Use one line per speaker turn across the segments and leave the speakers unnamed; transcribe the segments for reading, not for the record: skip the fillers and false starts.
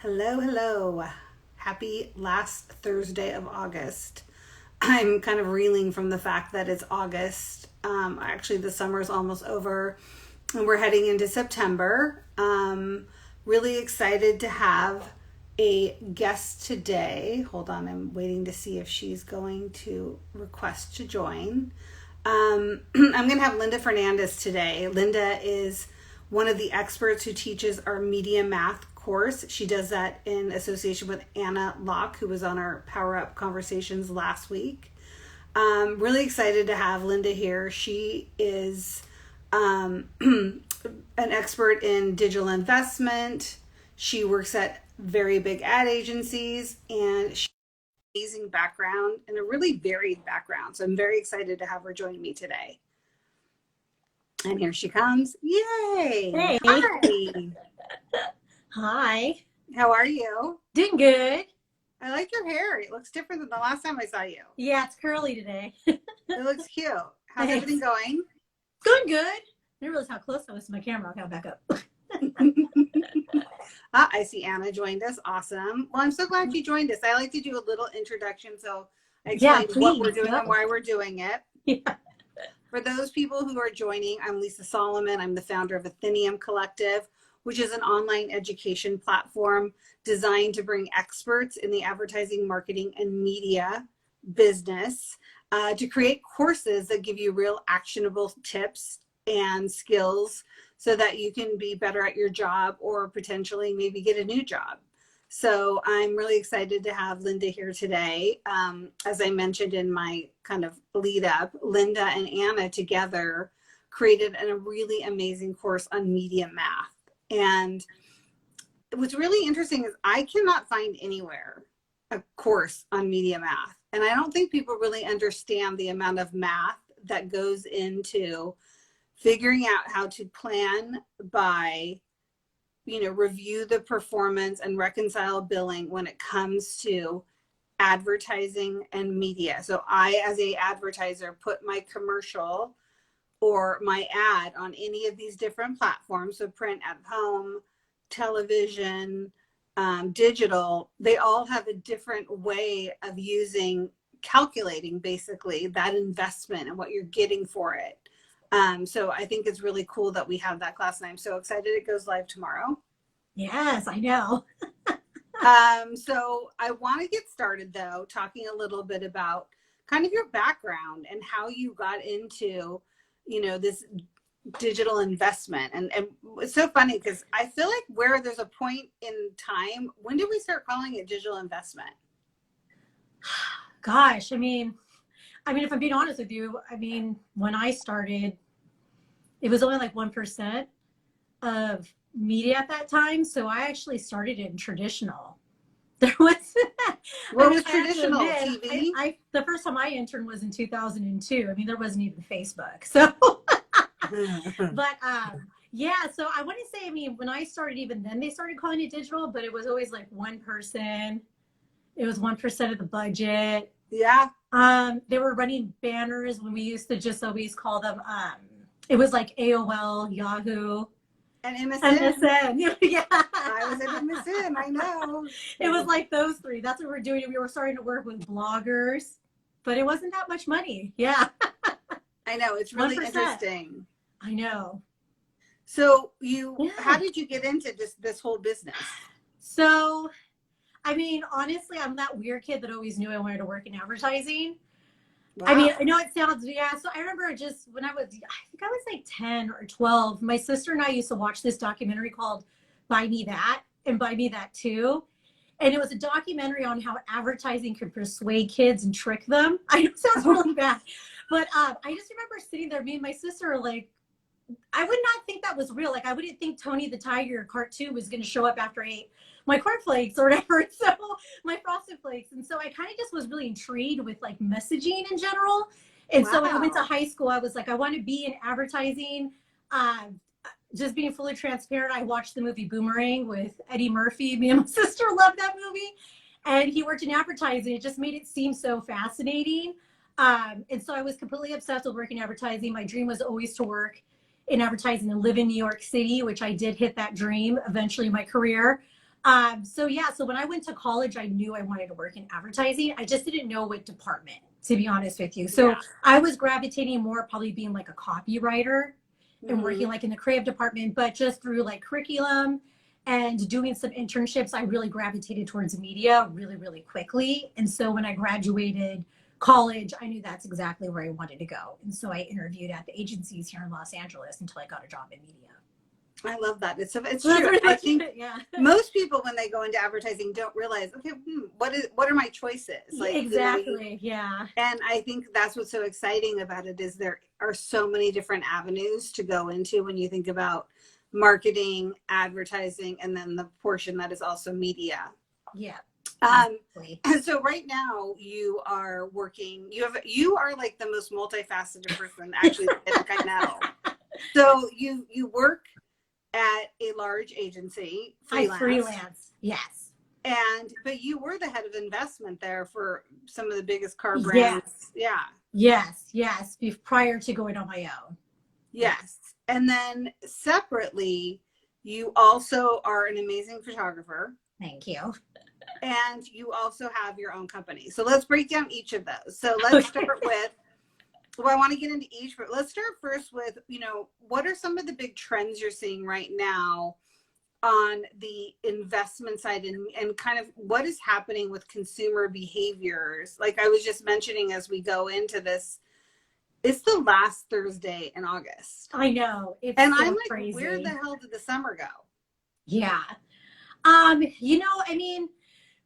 Hello, hello. Happy last Thursday of August. I'm kind of reeling from the fact that it's August. Actually, the summer is almost over and we're heading into September. Really excited to have a guest today. Hold on, I'm waiting to see if she's going to request to join. I'm going to have Linda Fernandez today. Linda is one of the experts who teaches our media math course. She does that in association with Anna Locke, who was on our Power Up conversations last week. Really excited to have Linda here. She is an expert in digital investment. She works at very big ad agencies, and she amazing background and a really varied background. So I'm very excited to have her join me today. And here she comes. Yay!
Hey.
Hi.
Hi.
How are you?
Doing good.
I like your hair. It looks different than the last time I saw you.
Yeah, it's curly today.
It looks cute. How's
Thanks.
everything going?
Going good. I didn't realize how close I was to my camera. I'll come back up.
I see Anna joined us. Awesome. Well, I'm so glad you joined us. I like to do a little introduction so I explain what we're doing and why we're doing it.
Yeah.
For those people who are joining, I'm Lisa Solomon. I'm the founder of Athenium Collective, which is an online education platform designed to bring experts in the advertising, marketing, and media business to create courses that give you real actionable tips and skills so that you can be better at your job or potentially maybe get a new job. So I'm really excited to have Linda here today. As I mentioned in my kind of lead up, Linda and Anna together created a really amazing course on media math. And what's really interesting is I cannot find anywhere a course on media math. And I don't think people really understand the amount of math that goes into figuring out how to plan, buy, review the performance and reconcile billing when it comes to advertising and media. So I, as a advertiser, put my commercial or my ad on any of these different platforms. So print, at home, television, digital, they all have a different way of calculating basically that investment and what you're getting for it. So I think it's really cool that we have that class, and I'm so excited it goes live tomorrow.
Yes, I know.
So I want to get started though, talking a little bit about kind of your background and how you got into, this digital investment. And it's so funny because I feel like where there's a point in time, when did we start calling it digital investment?
Gosh, I mean, if I'm being honest with you, when I started, it was only like 1% of media at that time. So I actually started in traditional. There was
what was traditional TV?
The first time I interned was in 2002. There wasn't even Facebook. So, but yeah, so I wouldn't say, when I started, even then they started calling it digital, but it was always like one person. It was 1% of the budget.
Yeah.
They were running banners when we used to just always call them, it was like AOL, Yahoo.
And MSN.
Yeah.
I was at MSN, I know.
It was like those three. That's what we're doing. We were starting to work with bloggers, but it wasn't that much money. Yeah.
I know. It's really
1%.
Interesting.
I know.
So how did you get into this whole business?
So, honestly, I'm that weird kid that always knew I wanted to work in advertising. Wow. I know it sounds, yeah. So I remember just when I think I was like 10 or 12, my sister and I used to watch this documentary called Buy Me That and Buy Me That Too. And it was a documentary on how advertising could persuade kids and trick them. I know it sounds really bad, but I just remember sitting there, me and my sister, like, I would not think that was real. Like, I wouldn't think Tony the Tiger cartoon was going to show up after I ate my cornflakes or whatever. So my Frosted Flakes. And so I kind of just was really intrigued with like messaging in general. And so when I went to high school, I was like, I want to be in advertising. Just being fully transparent, I watched the movie Boomerang with Eddie Murphy. Me and my sister loved that movie. And he worked in advertising. It just made it seem so fascinating. And so I was completely obsessed with working in advertising. My dream was always to work in advertising and live in New York City, which I did hit that dream eventually in my career. So yeah, so when I went to college, I knew I wanted to work in advertising. I just didn't know what department, to be honest with you. So
Yeah.
I was gravitating more probably being like a copywriter and working
Hmm.
like in the creative department, but just through like curriculum and doing some internships, I really gravitated towards media really, really quickly. And so when I graduated college, I knew that's exactly where I wanted to go. And so I interviewed at the agencies here in Los Angeles until I got a job in media.
I love that. It's
So that's
true.
pretty
I
much
think
it. Yeah.
most people when they go into advertising don't realize, okay, what are my choices?
Yeah,
Like,
exactly. Yeah.
and I think that's what's so exciting about it is there are so many different avenues to go into when you think about marketing, advertising, and then the portion that is also media.
Yeah.
Um,
Exactly.
and so right now you are working, you are like the most multifaceted person actually I think I know. So you work at a large agency,
I
freelance,
freelance. Yes.
but you were the head of investment there for some of the biggest car brands.
Yes.
Yeah.
Yes. Yes. Prior to going on my own. Yes.
Yes. And then separately, you also are an amazing photographer
Thank you.
and you also have your own company. So let's break down each of those. So let's
Okay.
start with, well, I want to get into each, but let's start first with, what are some of the big trends you're seeing right now on the investment side and kind of what is happening with consumer behaviors? Like I was just mentioning as we go into this, it's the last Thursday in August.
I know. It's
And
so
I'm like, where the
crazy.
hell did the summer go?
Yeah. I mean,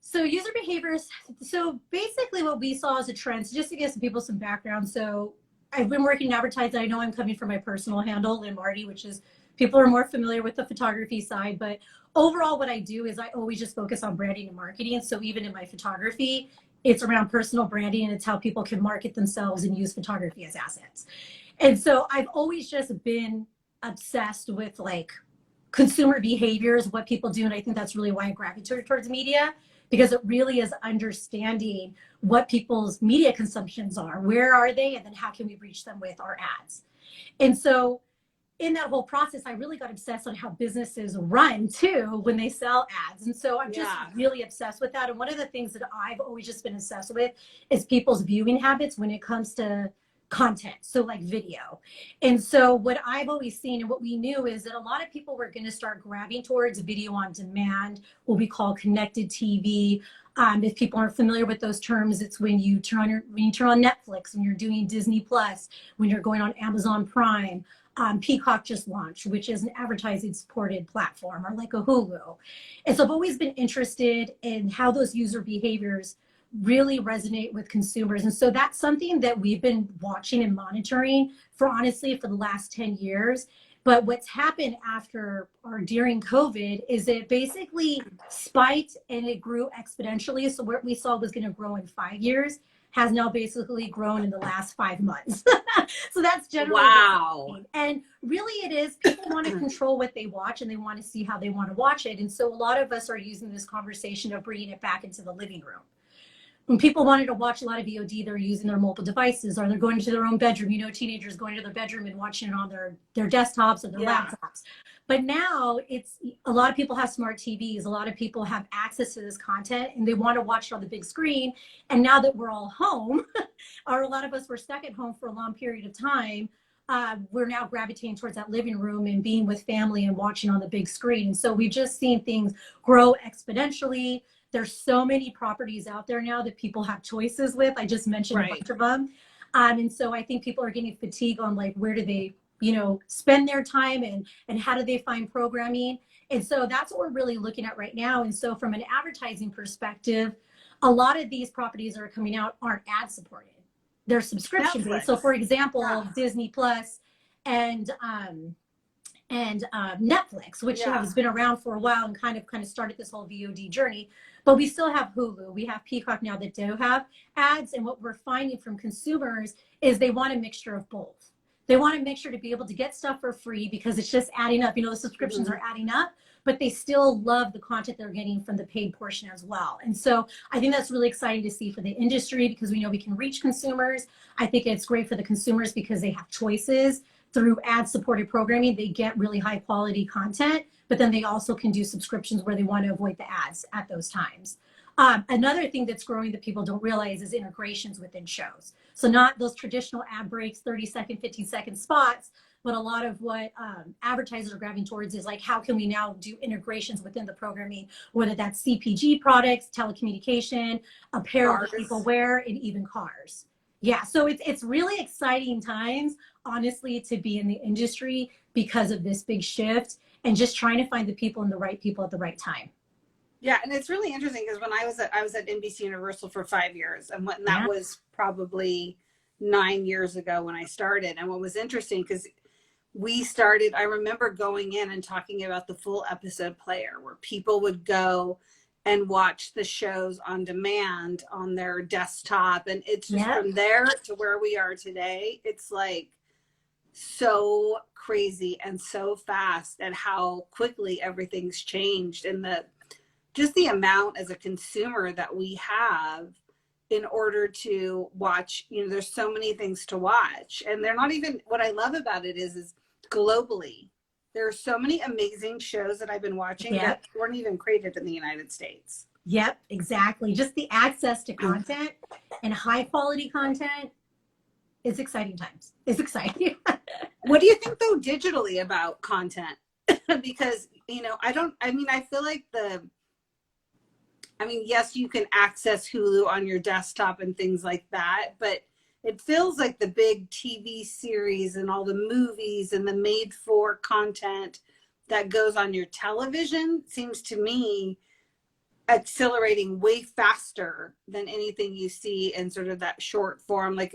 so user behaviors. So basically what we saw as a trend, so just to give some people some background. So I've been working in advertising. I know I'm coming from my personal handle, Lynn Marty, which is people are more familiar with the photography side. But overall, what I do is I always just focus on branding and marketing. So even in my photography, it's around personal branding and it's how people can market themselves and use photography as assets. And so I've always just been obsessed with like consumer behaviors, what people do. And I think that's really why I gravitated towards media, because it really is understanding what people's media consumptions are, where are they, and then how can we reach them with our ads. And so in that whole process, I really got obsessed on how businesses run too when they sell ads. And so I'm just
Yeah.
really obsessed with that. And one of the things that I've always just been obsessed with is people's viewing habits when it comes to content, so like video. And so what I've always seen and what we knew is that a lot of people were going to start grabbing towards video on demand, what we call connected TV. If people aren't familiar with those terms, it's when you turn on Netflix, when you're doing Disney Plus, when you're going on Amazon Prime. Peacock just launched, which is an advertising supported platform, or like a Hulu. And so I've always been interested in how those user behaviors really resonate with consumers. And so that's something that we've been watching and monitoring for honestly for the last 10 years. But what's happened after or during COVID is it basically spiked and it grew exponentially. So what we saw was going to grow in 5 years has now basically grown in the last 5 months. So that's generally
Wow.
and really it is people want to control what they watch and they want to see how they want to watch it. And so a lot of us are using this conversation of bringing it back into the living room. When people wanted to watch a lot of VOD, they're using their mobile devices or they're going to their own bedroom. Teenagers going to their bedroom and watching it on their desktops or their laptops. But now it's a lot of people have smart TVs. A lot of people have access to this content and they want to watch it on the big screen. And now that we're all home, or a lot of us were stuck at home for a long period of time, we're now gravitating towards that living room and being with family and watching on the big screen. And so we've just seen things grow exponentially. There's so many properties out there now that people have choices with. I just mentioned a bunch of them. And so I think people are getting fatigued on like, where do they, spend their time and how do they find programming? And so that's what we're really looking at right now. And so from an advertising perspective, a lot of these properties that are coming out aren't ad supported. They're subscription based. So for example, Disney Plus and Netflix, which has been around for a while and kind of started this whole VOD journey. But we still have Hulu. We have Peacock now that do have ads. And what we're finding from consumers is they want a mixture of both. They want to make sure to be able to get stuff for free because it's just adding up. The subscriptions are adding up, but they still love the content they're getting from the paid portion as well. And so I think that's really exciting to see for the industry because we know we can reach consumers. I think it's great for the consumers because they have choices. through ad-supported programming, they get really high quality content, but then they also can do subscriptions where they want to avoid the ads at those times. Another thing that's growing that people don't realize is integrations within shows. So not those traditional ad breaks, 30-second, 15-second spots, but a lot of what advertisers are grabbing towards is like, how can we now do integrations within the programming, whether that's CPG products, telecommunication, apparel that people wear, and even cars. Yeah, so it's really exciting times, honestly, to be in the industry because of this big shift and just trying to find the people and the right people at the right time.
Yeah, and it's really interesting because when I was at NBC Universal for 5 years, and when that was probably 9 years ago when I started. And what was interesting because I remember going in and talking about the full episode player where people would go and watch the shows on demand on their desktop. And it's just from there to where we are today, it's like so crazy and so fast at how quickly everything's changed, and just the amount as a consumer that we have in order to watch. There's so many things to watch, and they're not even, what I love about it is globally, there are so many amazing shows that I've been watching that weren't even created in the United States.
Yep, exactly. Just the access to content and high quality content is exciting times. It's exciting.
What do you think though digitally about content? Because, I feel like yes, you can access Hulu on your desktop and things like that, but it feels like the big TV series and all the movies and the made for content that goes on your television seems to me accelerating way faster than anything you see in sort of that short form, that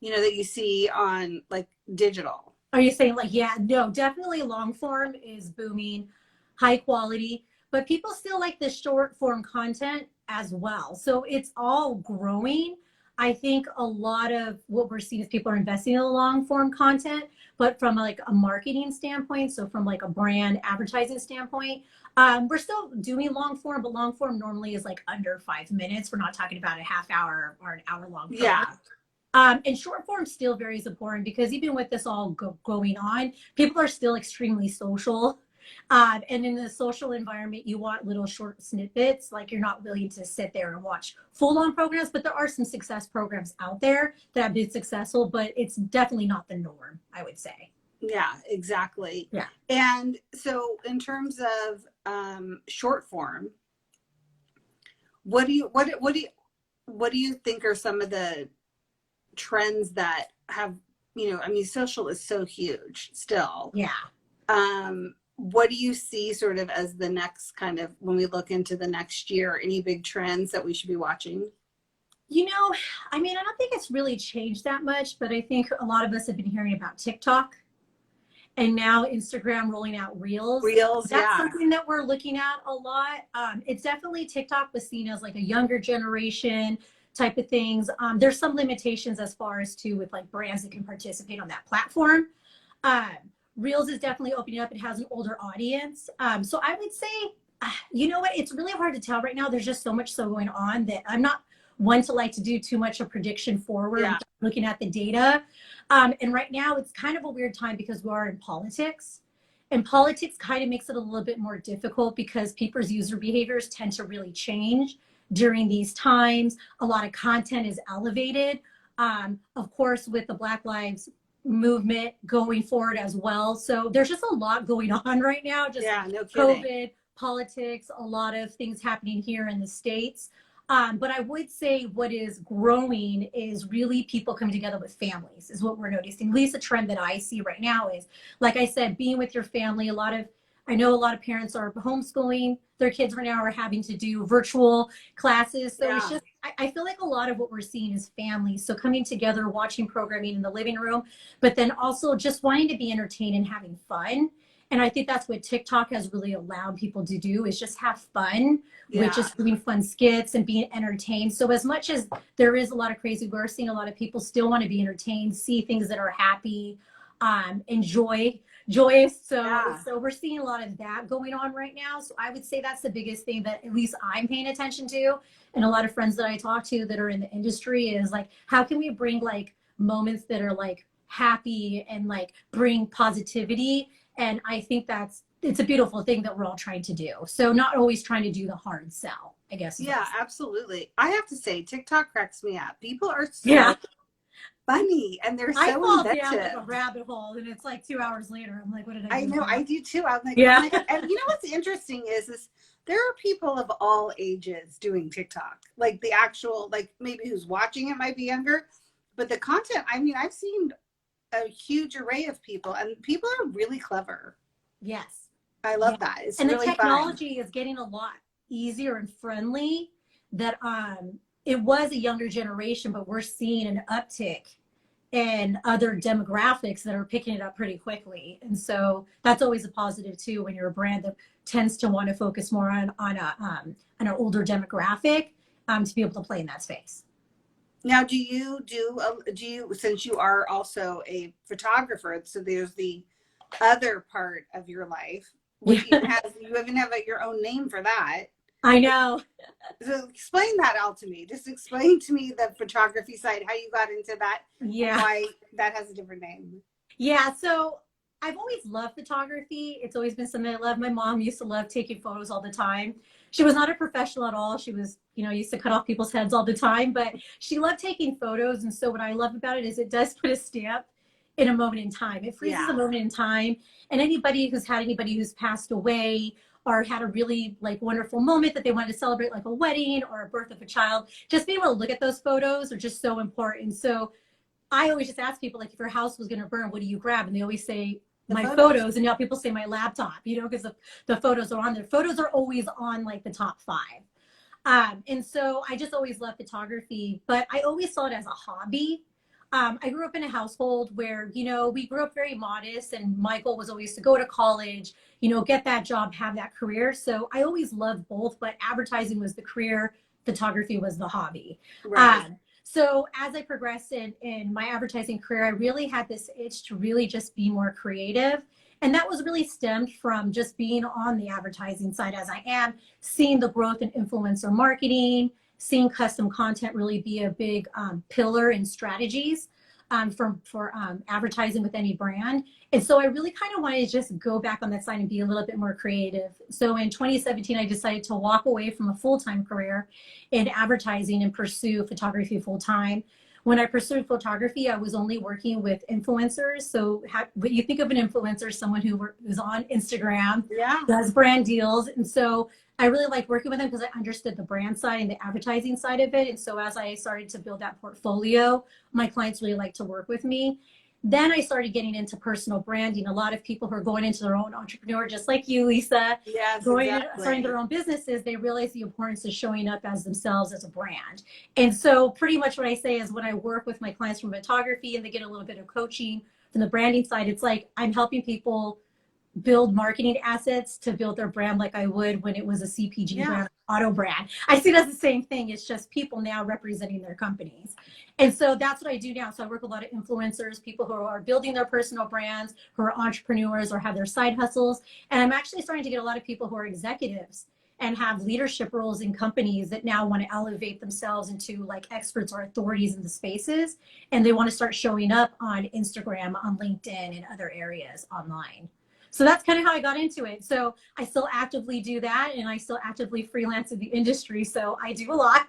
you see on like digital.
Are you saying no, definitely long form is booming, high quality, but people still like the short form content as well. So it's all growing. I think a lot of what we're seeing is people are investing in the long form content, but from like a marketing standpoint, so from like a brand advertising standpoint, we're still doing long form, but long form normally is like under 5 minutes. We're not talking about a half hour or an hour long program. And short form still very important because even with this all going on, people are still extremely social. And in the social environment, you want little short snippets. Like, you're not willing to sit there and watch full-on programs, but there are some success programs out there that have been successful, but it's definitely not the norm, I would say.
Yeah, exactly.
Yeah.
And so in terms of short form, what do you think are some of the trends that have, social is so huge still.
Yeah.
What do you see sort of as the next kind of, when we look into the next year, any big trends that we should be watching?
I don't think it's really changed that much, but I think a lot of us have been hearing about TikTok and now Instagram rolling out Reels. That's something that we're looking at a lot. It's definitely, TikTok was seen as like a younger generation type of things. There's some limitations as far as too with like brands that can participate on that platform. Reels is definitely opening up. It has an older audience. So I would say, it's really hard to tell right now. There's just so much going on that I'm not one to like to do too much of prediction forward, looking at the data. And right now it's kind of a weird time because we are in politics. And politics kind of makes it a little bit more difficult because people's user behaviors tend to really change during these times. A lot of content is elevated. Of course, with the Black Lives movement going forward as well. So there's just a lot going on right now. Just
no
COVID, politics, a lot of things happening here in the States. But I would say what is growing is really people coming together with families is what we're noticing. At least a trend that I see right now is, like I said, being with your family. I know a lot of parents are homeschooling their kids right now, are having to do virtual classes. So it's just, I feel like a lot of what we're seeing is families. So coming together, watching programming in the living room, but then also just wanting to be entertained and having fun. And I think that's what TikTok has really allowed people to do, is just have fun with just doing fun skits and being entertained. So as much as there is a lot of crazy, we're seeing a lot of people still want to be entertained, see things that are happy, joyous. So we're seeing a lot of that going on right now. So I would say that's the biggest thing that at least I'm paying attention to. And a lot of friends that I talk to that are in the industry is like, how can we bring like moments that are like happy and like bring positivity. And I think it's a beautiful thing that we're all trying to do. So not always trying to do the hard sell, I guess.
Yeah, absolutely. I have to say, TikTok cracks me up. People are
Yeah.
so funny and they're
I
so
fall down like
inventive.
a rabbit hole and it's like 2 hours later. I'm like, what did I
I
do?
know, I do too. I'm like,
Yeah.
oh my God. And you know what's interesting is there are people of all ages doing TikTok. Like the actual, like maybe who's watching it might be younger, but the content, I mean, I've seen a huge array of people and people are really clever.
Yes.
I love that. It's
And the
really fun.
technology is getting a lot easier and friendly that it was a younger generation, but we're seeing an uptick in other demographics that are picking it up pretty quickly. And so that's always a positive too when you're a brand that tends to want to focus more on an older demographic to be able to play in that space.
Now, do you since you are also a photographer, so there's the other part of your life, which
Yeah.
you even have your own name for that.
I know.
So explain that all to me. Just explain to me the photography side, how you got into that,
Yeah.
and why that has a different name.
Yeah. So I've always loved photography. It's always been something I love. My mom used to love taking photos all the time. She was not a professional at all. She was, used to cut off people's heads all the time, but she loved taking photos. And so what I love about it is it does put a stamp in a moment in time. It freezes a moment in time. And anybody who's passed away or had a really like wonderful moment that they wanted to celebrate, like a wedding or a birth of a child, just being able to look at those photos are just so important. So I always just ask people, like, if your house was going to burn, what do you grab? And they always say my photos. And now people say my laptop, because the photos are on there. Photos are always on like the top 5. And so I just always loved photography, but I always saw it as a hobby. I grew up in a household where, we grew up very modest, and my goal was always to go to college, get that job, have that career. So I always loved both, but advertising was the career, photography was the hobby.
Right.
So as I progressed in my advertising career, I really had this itch to really just be more creative. And that was really stemmed from just being on the advertising side as I am, seeing the growth in influencer marketing, seeing custom content really be a big pillar in strategies for advertising with any brand. And so I really kind of wanted to just go back on that side and be a little bit more creative. So in 2017, I decided to walk away from a full-time career in advertising and pursue photography full-time. When I pursued photography, I was only working with influencers. So what you think of an influencer, someone who is on Instagram, does brand deals. And so I really liked working with them because I understood the brand side and the advertising side of it. And so as I started to build that portfolio, my clients really liked to work with me. Then I started getting into personal branding. A lot of people who are going into their own entrepreneur, just like you, Lisa, starting their own businesses, they realize the importance of showing up as themselves as a brand. And so pretty much what I say is when I work with my clients from photography and they get a little bit of coaching from the branding side, it's like I'm helping people build marketing assets to build their brand like I would when it was a CPG brand, auto brand. I see that's the same thing. It's just people now representing their companies. And so that's what I do now. So I work with a lot of influencers, people who are building their personal brands, who are entrepreneurs or have their side hustles. And I'm actually starting to get a lot of people who are executives and have leadership roles in companies that now want to elevate themselves into like experts or authorities in the spaces. And they want to start showing up on Instagram, on LinkedIn, and other areas online. So that's kind of how I got into it. So I still actively do that, and I still actively freelance in the industry. So I do a lot.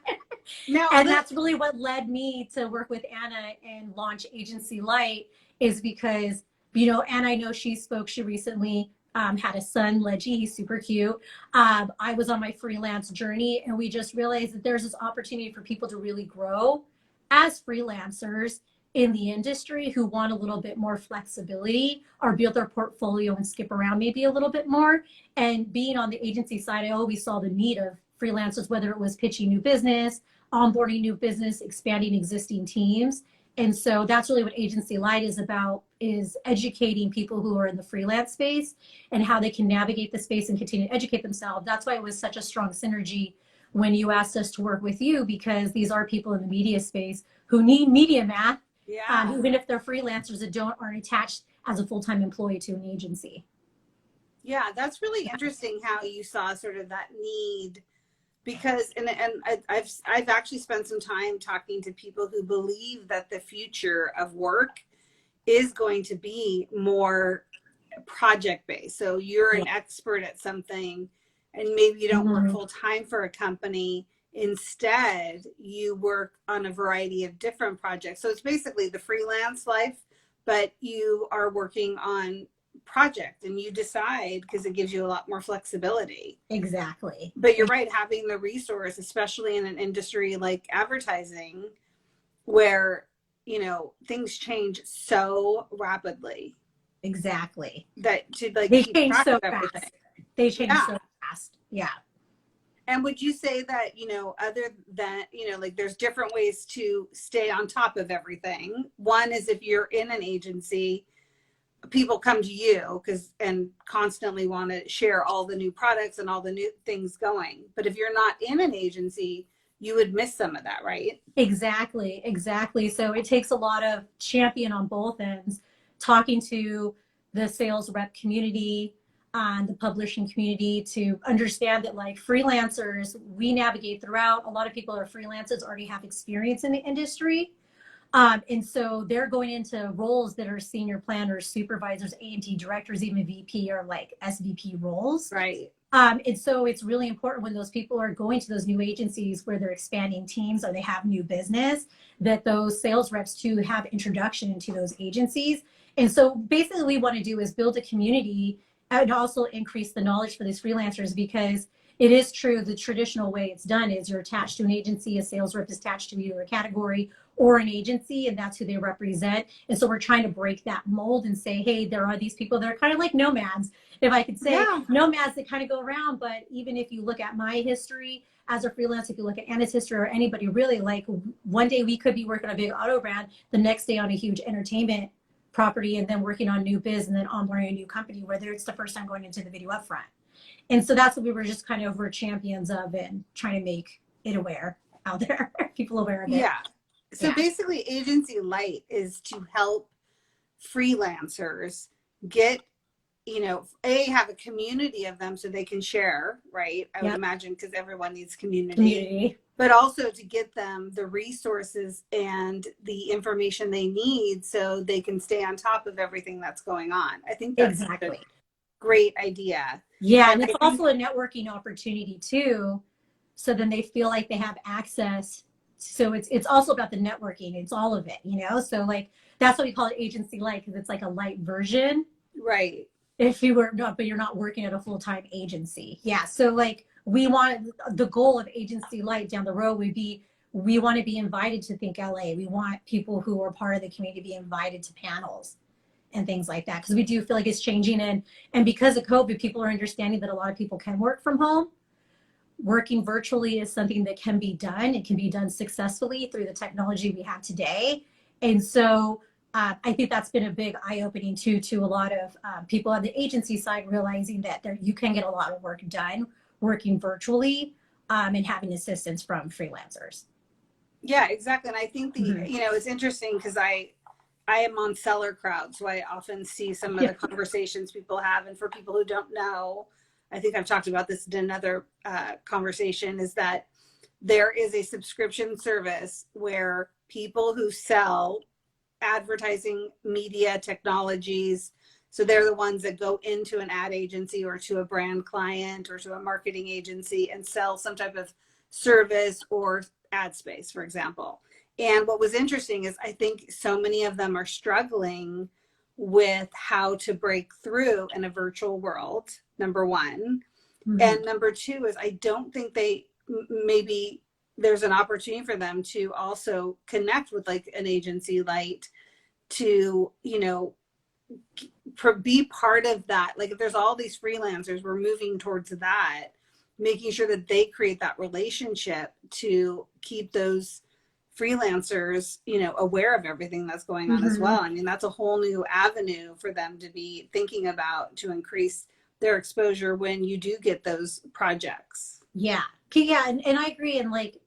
And that's really what led me to work with Anna and launch Agency Light, is because, Anna, I know she recently had a son, Leggy, he's super cute. I was on my freelance journey, and we just realized that there's this opportunity for people to really grow as freelancers in the industry who want a little bit more flexibility or build their portfolio and skip around maybe a little bit more. And being on the agency side, I always saw the need of freelancers, whether it was pitching new business, onboarding new business, expanding existing teams. And so that's really what Agency Light is about, is educating people who are in the freelance space and how they can navigate the space and continue to educate themselves. That's why it was such a strong synergy when you asked us to work with you, because these are people in the media space who need media math. Even if they're freelancers that aren't attached as a full-time employee to an agency.
Yeah, that's really interesting how you saw sort of that need, because I've actually spent some time talking to people who believe that the future of work is going to be more project based. So you're an expert at something and maybe you don't work full time for a company. Instead, you work on a variety of different projects. So it's basically the freelance life, but you are working on project and you decide because it gives you a lot more flexibility.
Exactly.
But you're right, having the resource, especially in an industry like advertising, where, you know, things change so rapidly.
Exactly.
That to like
They
keep
change
track
so
of everything.
fast. They change so fast. Yeah.
And would you say that, you know, other than, you know, like there's different ways to stay on top of everything. One is if you're in an agency, people come to you because and constantly want to share all the new products and all the new things going. But if you're not in an agency, you would miss some of that, right?
Exactly. Exactly. So it takes a lot of champion on both ends, talking to the sales rep community, the publishing community to understand that like freelancers, we navigate throughout. A lot of people are freelancers, already have experience in the industry. And so they're going into roles that are senior planners, supervisors, A&T directors, even VP or like SVP roles.
Right.
And so it's really important when those people are going to those new agencies where they're expanding teams or they have new business, that those sales reps too have introduction into those agencies. And so basically what we want to do is build a community and also increase the knowledge for these freelancers, because it is true the traditional way it's done is you're attached to an agency, a sales rep is attached to either a category or an agency, and that's who they represent. And so we're trying to break that mold and say, hey, there are these people that are kind of like nomads, if I could say, nomads that kind of go around. But even if you look at my history as a freelancer, if you look at Anna's history or anybody really, like one day we could be working on a big auto brand, the next day on a huge entertainment property, and then working on new biz and then onboarding a new company, whether it's the first time going into the video upfront. And so that's what we were just kind of were champions of and trying to make it aware out there, people aware of it.
Yeah. So basically Agency Light is to help freelancers get, you know, have a community of them so they can share, right? I would imagine because everyone needs community. But also to get them the resources and the information they need so they can stay on top of everything that's going on. I think that's a great idea.
Yeah, and it's also a networking opportunity too. So then they feel like they have access. So it's also about the networking. It's all of it, you know? So like, that's what we call it Agency Light, because it's like a light version.
Right.
If you were not, but you're not working at a full-time agency. Yeah. So like we want, the goal of Agency Light down the road would be, we want to be invited to Think LA. We want people who are part of the community to be invited to panels and things like that. Because we do feel like it's changing. And because of COVID, people are understanding that a lot of people can work from home. Working virtually is something that can be done. It can be done successfully through the technology we have today. And so I think that's been a big eye-opening too, to a lot of people on the agency side, realizing that you can get a lot of work done working virtually and having assistance from freelancers.
Yeah, exactly. And I think you know, it's interesting because I am on Seller Crowd, so I often see some of the conversations people have. And for people who don't know, I think I've talked about this in another conversation, is that there is a subscription service where people who sell advertising, media, technologies, so they're the ones that go into an ad agency or to a brand client or to a marketing agency and sell some type of service or ad space, for example. And what was interesting is I think so many of them are struggling with how to break through in a virtual world, number one. And number two is I don't think maybe there's an opportunity for them to also connect with like an Agency Light to, you know, be part of that. Like if there's all these freelancers, we're moving towards that, making sure that they create that relationship to keep those freelancers, you know, aware of everything that's going on as well. I mean, that's a whole new avenue for them to be thinking about to increase their exposure when you do get those projects.
Yeah. Yeah. And I agree. And like,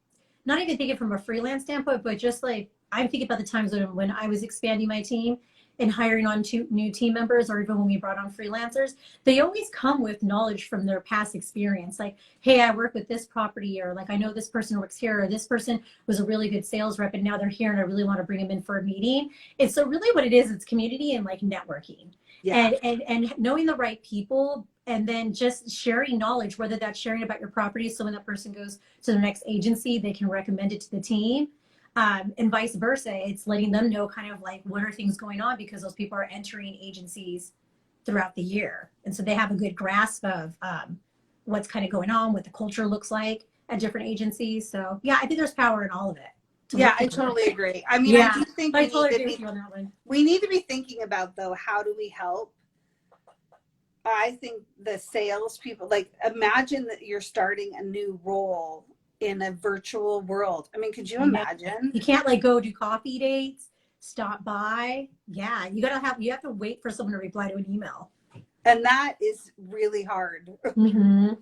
not even thinking from a freelance standpoint, but just like, I'm thinking about the times when I was expanding my team in hiring on new team members, or even when we brought on freelancers, they always come with knowledge from their past experience. Like, hey, I work with this property, or like, I know this person works here, or this person was a really good sales rep and now they're here and I really want to bring them in for a meeting. And so really what it is, it's community and like networking.
Yeah.
And knowing the right people, and then just sharing knowledge, whether that's sharing about your property, so when that person goes to the next agency, they can recommend it to the team, and vice versa. It's letting them know kind of like what are things going on, because those people are entering agencies throughout the year, and so they have a good grasp of what's kind of going on, what the culture looks like at different agencies. So yeah, I think there's power in all of it.
Yeah, I totally agree. I mean,
Yeah,
I do think
I totally agree with you on that one.
we need to be thinking about, though, how do we help? I think the salespeople, like, imagine that you're starting a new role in a virtual world. I mean, could you imagine?
You can't like go do coffee dates, stop by. Yeah, you have to wait for someone to reply to an email.
And that is really hard.
Mm-hmm.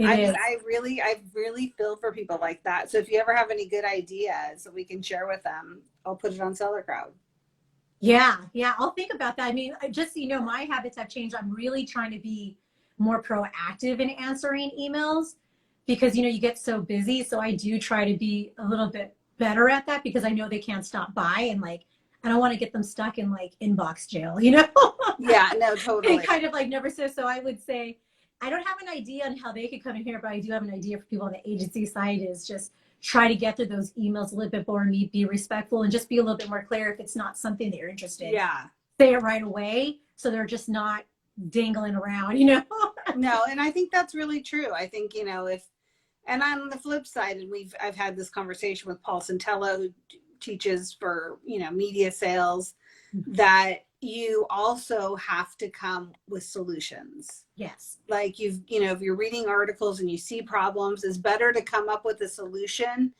I really feel for people like that. So if you ever have any good ideas that we can share with them, I'll put it on Seller Crowd.
Yeah, I'll think about that. I mean, just so you know, my habits have changed. I'm really trying to be more proactive in answering emails, because you get so busy. So I do try to be a little bit better at that, because I know they can't stop by, and like I don't want to get them stuck in like inbox jail,
Yeah, no, totally.
And kind of like never so. So I would say I don't have an idea on how they could come in here, but I do have an idea for people on the agency side, is just try to get through those emails a little bit more, and be respectful, and just be a little bit more clear if it's not something that you're interested in.
Yeah.
Say it right away, so they're just not dangling around,
No, and I think that's really true. I think, and on the flip side, and I've had this conversation with Paul Santello, who teaches for, media sales, that you also have to come with solutions.
Yes.
Like if you're reading articles and you see problems, it's better to come up with a solution,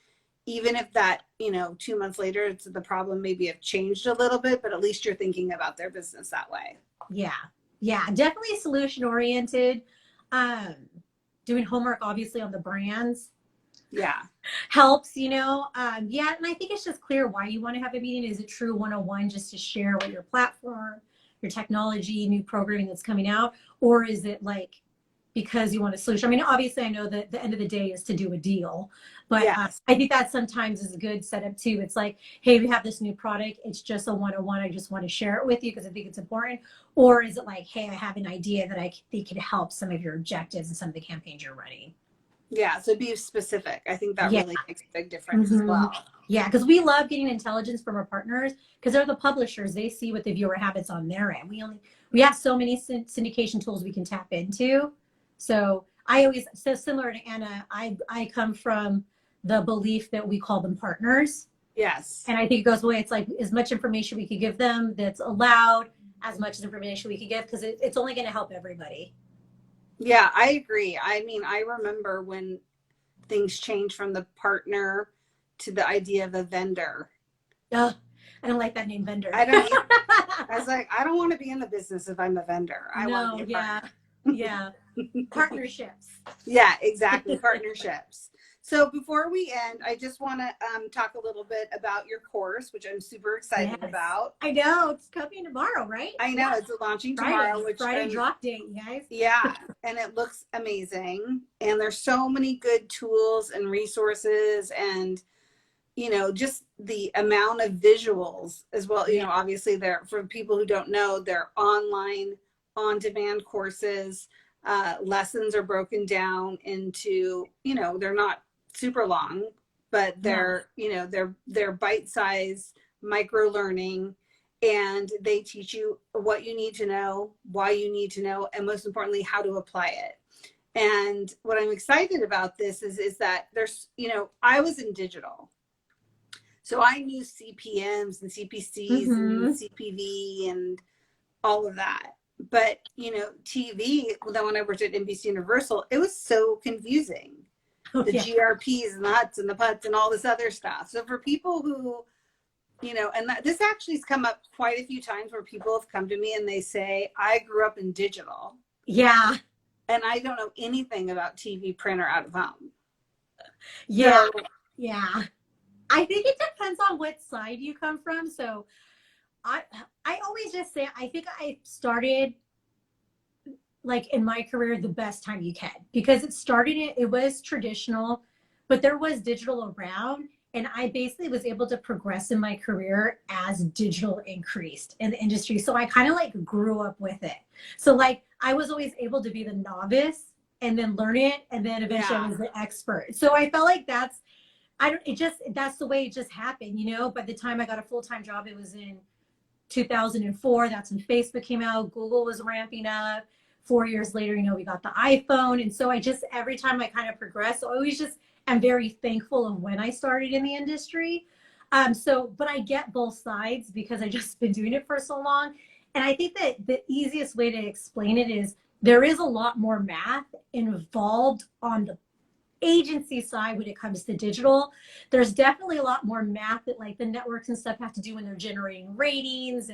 even if that, 2 months later, the problem maybe have changed a little bit, but at least you're thinking about their business that way.
Yeah. Yeah. Definitely solution oriented. Doing homework, obviously, on the brands.
Yeah.
Helps, yeah. And I think it's just clear why you want to have a meeting. Is it true 101 just to share what your platform, your technology, new programming that's coming out? Or is it like because you want a solution? I mean, obviously I know that the end of the day is to do a deal, but
yes.
I think that sometimes is a good setup too. It's like, hey, we have this new product. It's just a 101. I just want to share it with you because I think it's important. Or is it like, hey, I have an idea that I think could help some of your objectives and some of the campaigns you're running?
Yeah, so be specific. I think that really makes a big difference as well.
Yeah, because we love getting intelligence from our partners, because they're the publishers. They see what the viewer habits on their end. We have so many syndication tools we can tap into. So so similar to Anna, I come from the belief that we call them partners.
Yes.
And I think it goes away. It's like as much information we could give them that's allowed, as much information we could give, because it's only going to help everybody.
Yeah, I agree. I mean, I remember when things changed from the partner to the idea of a vendor.
Oh, I don't like that name, vendor.
I don't either. I was like, I don't want to be in the business if I'm a vendor. I want to be a partner.
Yeah. Partnerships.
Yeah, exactly. Partnerships. So before we end, I just want to talk a little bit about your course, which I'm super excited about.
I know. It's coming tomorrow, right?
I know. It's launching tomorrow.
Friday drop date, you guys.
Yeah. And it looks amazing. And there's so many good tools and resources, and, just the amount of visuals as well. Obviously they're, for people who don't know, they're online, on-demand courses. Lessons are broken down into, they're not super long, but they're bite-sized micro learning, and they teach you what you need to know, why you need to know, and most importantly, how to apply it. And what I'm excited about this is that there's, I was in digital, so I knew CPMs and CPCs and CPV and all of that. But, TV, then when I worked at NBC Universal, it was so confusing. The GRPs and the huts and the putts and all this other stuff. So for people who, and this actually has come up quite a few times where people have come to me and they say, I grew up in digital.
Yeah.
And I don't know anything about TV, print, or out of home.
Yeah. So, yeah. I think it depends on what side you come from. So I always just say, I think I started like in my career the best time you can, because it was traditional, but there was digital around, and I basically was able to progress in my career as digital increased in the industry. So I kind of like grew up with it. So like I was always able to be the novice and then learn it, and then eventually I was the expert. So I felt like that's the way it just happened, you know. By the time I got a full-time job, it was in 2004. That's when Facebook came out. Google was ramping up. 4 years later, you know, we got the iPhone. And so I just, every time I kind of progress, so I always just am very thankful of when I started in the industry. But I get both sides because I just been doing it for so long. And I think that the easiest way to explain it is there is a lot more math involved on the agency side when it comes to digital. There's definitely a lot more math that like the networks and stuff have to do when they're generating ratings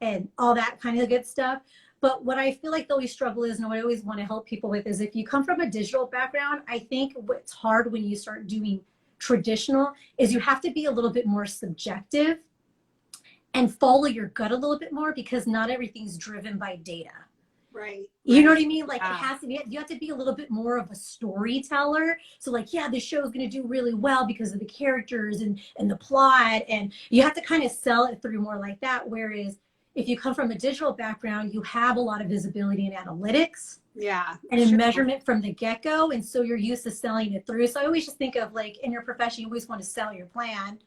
and all that kind of good stuff. But what I feel like the always struggle is, and what I always want to help people with, is if you come from a digital background, I think what's hard when you start doing traditional is you have to be a little bit more subjective and follow your gut a little bit more, because not everything's driven by data.
Right.
You know what I mean? Like it has to be, you have to be a little bit more of a storyteller. So like, yeah, this show is going to do really well because of the characters and the plot. And you have to kind of sell it through more like that. Whereas if you come from a digital background, you have a lot of visibility in analytics.
Yeah.
And in measurement from the get-go. And so you're used to selling it through. So I always just think of like in your profession, you always want to sell your plan.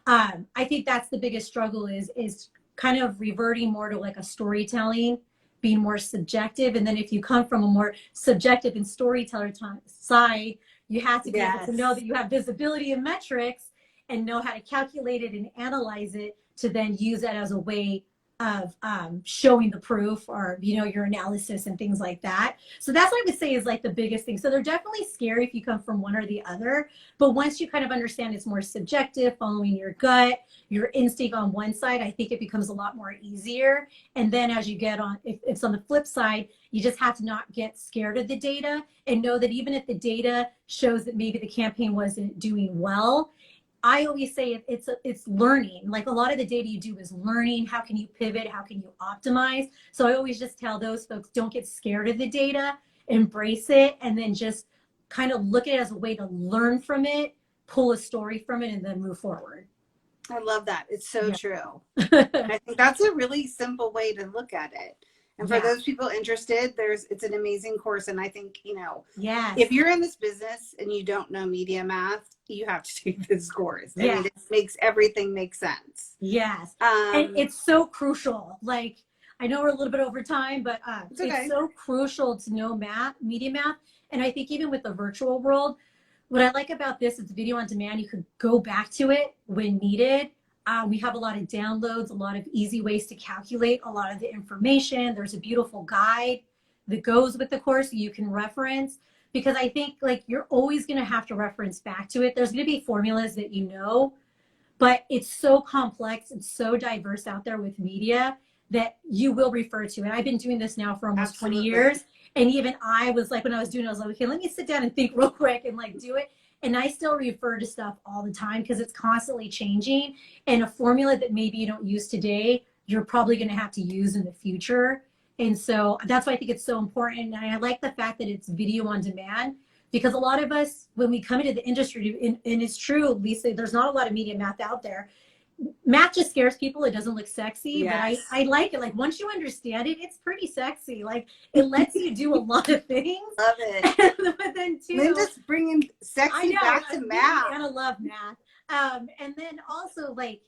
I think that's the biggest struggle is kind of reverting more to like a storytelling, being more subjective. And then if you come from a more subjective and storyteller side, you have to be able to know that you have visibility and metrics and know how to calculate it and analyze it to then use that as a way of showing the proof, or you know, your analysis and things like that. So that's what I would say is like the biggest thing. So they're definitely scary if you come from one or the other, but once you kind of understand it's more subjective, following your gut, your instinct on one side, I think it becomes a lot more easier. And then as you get on, if it's on the flip side, you just have to not get scared of the data and know that even if the data shows that maybe the campaign wasn't doing well, I always say it's learning. Like a lot of the data you do is learning. How can you pivot? How can you optimize? So I always just tell those folks, don't get scared of the data, embrace it, and then just kind of look at it as a way to learn from it, pull a story from it, and then move forward.
I love that. It's so true. I think that's a really simple way to look at it. And for those people interested, it's an amazing course. And I think, you know, if you're in this business and you don't know media math, you have to take this course. I mean, it makes everything make sense.
And it's so crucial. Like, I know we're a little bit over time, but it's so crucial to know media math. And I think even with the virtual world, what I like about this is video on demand. You could go back to it when needed. We have a lot of downloads, a lot of easy ways to calculate a lot of the information. There's a beautiful guide that goes with the course you can reference, because I think like you're always going to have to reference back to it. There's going to be formulas that you know, but it's so complex and so diverse out there with media that you will refer to it. I've been doing this now for almost 20 years. And even I was like, when I was doing it, I was like, okay, let me sit down and think real quick and like do it. And I still refer to stuff all the time because it's constantly changing. And a formula that maybe you don't use today, you're probably going to have to use in the future. And so that's why I think it's so important. And I like the fact that it's video on demand, because a lot of us, when we come into the industry, and it's true, Lisa, there's not a lot of media math out there. Math just scares people. It doesn't look sexy, but I like it. Like once you understand it, it's pretty sexy. Like it lets you do a lot of things.
Love it.
But then too,
Linda's bringing sexy back to math.
I love math. And then also like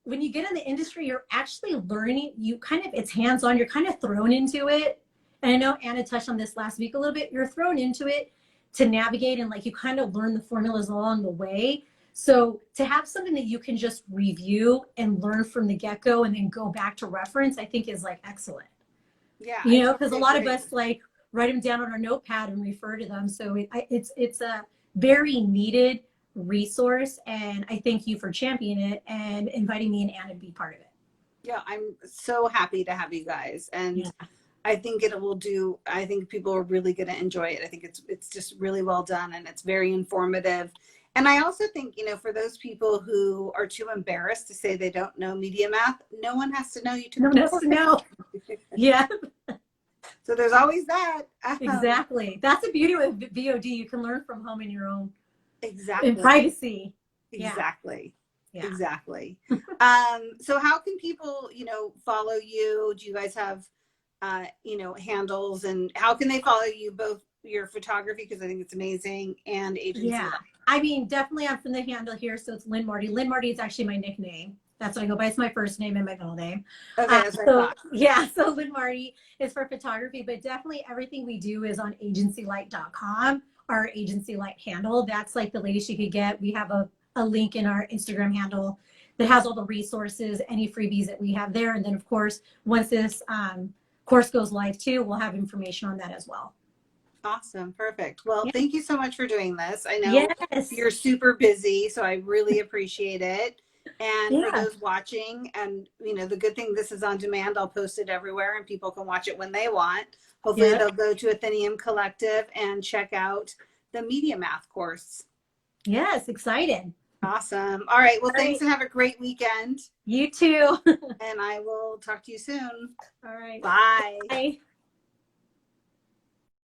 when you get in the industry, you're actually learning. You kind of, it's hands-on. You're kind of thrown into it. And I know Anna touched on this last week a little bit. You're thrown into it to navigate, and like you kind of learn the formulas along the way. So to have something that you can just review and learn from the get-go and then go back to reference, I think is like excellent.
Yeah.
You know, because a lot of us like write them down on our notepad and refer to them. So it's a very needed resource. And I thank you for championing it and inviting me and Anna to be part of it.
Yeah, I'm so happy to have you guys. And I think I think people are really going to enjoy it. I think it's just really well done, and it's very informative. And I also think, for those people who are too embarrassed to say they don't know media math, no one has to know you took
No one has to know. Yeah,
So there's always that.
exactly. That's the beauty with VOD. You can learn from home in your own, in
Exactly.
privacy.
Exactly.
Yeah.
Exactly. So how can people, follow you? Do you guys have, handles, and how can they follow you, both your photography, because I think it's amazing, and agency?
Yeah. I mean, definitely I'm from the handle here. So it's Lynn Marty. Lynn Marty is actually my nickname. That's what I go by. It's my first name and my middle name.
Okay, that's what I thought.
Yeah, so Lynn Marty is for photography, but definitely everything we do is on agencylight.com, our agency light handle. That's like the latest you could get. We have a link in our Instagram handle that has all the resources, any freebies that we have there. And then, of course, once this course goes live too, we'll have information on that as well.
Awesome. Perfect. Well,
Yeah.
thank you so much for doing this. I know you're super busy, so I really appreciate it. And for those watching, and the good thing, this is on demand. I'll post it everywhere and people can watch it when they want. Hopefully they'll go to Athenium Collective and check out the media math course.
Yes, excited.
Awesome. All right. Well, thanks, and have a great weekend.
You too.
And I will talk to you soon.
All right.
Bye.
Bye.